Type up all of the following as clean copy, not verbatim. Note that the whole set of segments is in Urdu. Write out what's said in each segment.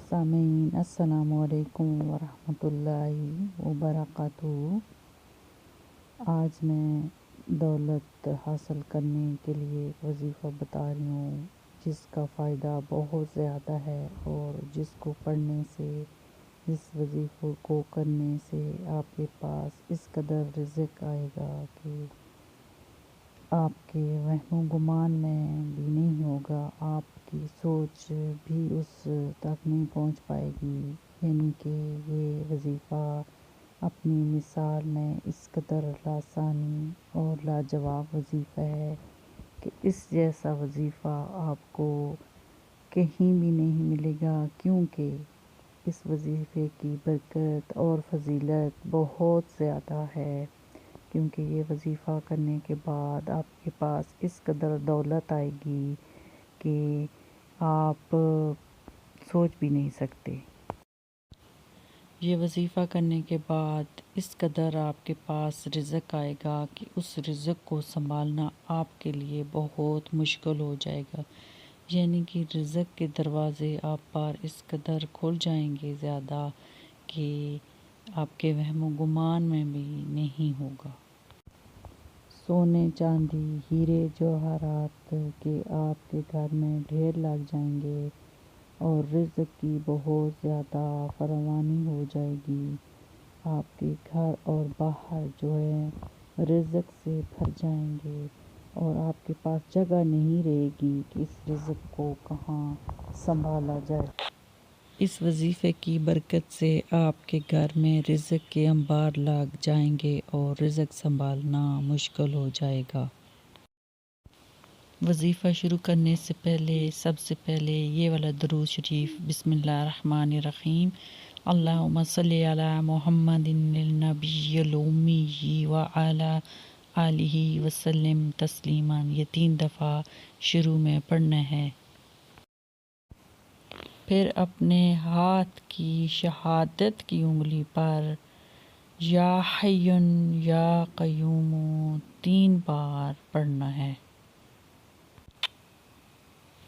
سامعین السلام علیکم ورحمۃ اللہ وبرکاتہ۔ آج میں دولت حاصل کرنے کے لیے وظیفہ بتا رہی ہوں، جس کا فائدہ بہت زیادہ ہے اور جس کو پڑھنے سے، اس وظیفے کو کرنے سے آپ کے پاس اس قدر رزق آئے گا کہ آپ کے وہم و گمان میں بھی نہیں ہوگا، آپ کی سوچ بھی اس تک نہیں پہنچ پائے گی۔ یعنی کہ یہ وظیفہ اپنی مثال میں اس قدر لاسانی اور لاجواب وظیفہ ہے کہ اس جیسا وظیفہ آپ کو کہیں بھی نہیں ملے گا، کیونکہ اس وظیفے کی برکت اور فضیلت بہت زیادہ ہے۔ کیونکہ یہ وظیفہ کرنے کے بعد آپ کے پاس اس قدر دولت آئے گی کہ آپ سوچ بھی نہیں سکتے۔ یہ وظیفہ کرنے کے بعد اس قدر آپ کے پاس رزق آئے گا کہ اس رزق کو سنبھالنا آپ کے لیے بہت مشکل ہو جائے گا۔ یعنی کہ رزق کے دروازے آپ پر اس قدر کھل جائیں گے زیادہ کہ آپ کے وہم و گمان میں بھی نہیں ہوگا۔ سونے، چاندی، ہیرے جواہرات کے آپ کے گھر میں ڈھیر لگ جائیں گے اور رزق کی بہت زیادہ فراوانی ہو جائے گی۔ آپ کے گھر اور باہر جو ہے رزق سے بھر جائیں گے اور آپ کے پاس جگہ نہیں رہے گی کہ اس رزق کو کہاں سنبھالا جائے۔ اس وظیفے کی برکت سے آپ کے گھر میں رزق کے انبار لگ جائیں گے اور رزق سنبھالنا مشکل ہو جائے گا۔ وظیفہ شروع کرنے سے پہلے سب سے پہلے یہ والا درود شریف بسم اللہ الرحمن الرحیم، اللہم صلی علی محمد النبی الامی وعلی آلہ وسلم تسلیما، یہ 3 دفعہ شروع میں پڑھنا ہے۔ پھر اپنے ہاتھ کی شہادت کی انگلی پر یا حی یا قیوم 3 بار پڑھنا ہے۔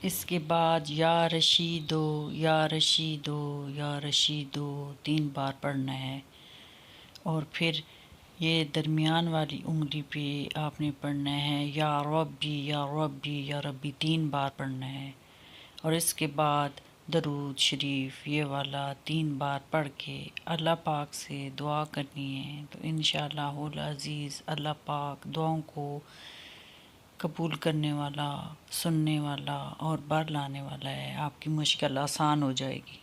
اس کے بعد یا رشیدو یا رشیدو یا رشیدو 3 بار پڑھنا ہے، اور پھر یہ درمیان والی انگلی پہ آپ نے پڑھنا ہے یا ربی یا ربی یا ربی 3 بار پڑھنا ہے، اور اس کے بعد درود شریف یہ والا 3 بار پڑھ کے اللہ پاک سے دعا کرنی ہے۔ تو انشاءاللہ العزیز اللہ پاک دعاؤں کو قبول کرنے والا، سننے والا اور بر لانے والا ہے، آپ کی مشکل آسان ہو جائے گی۔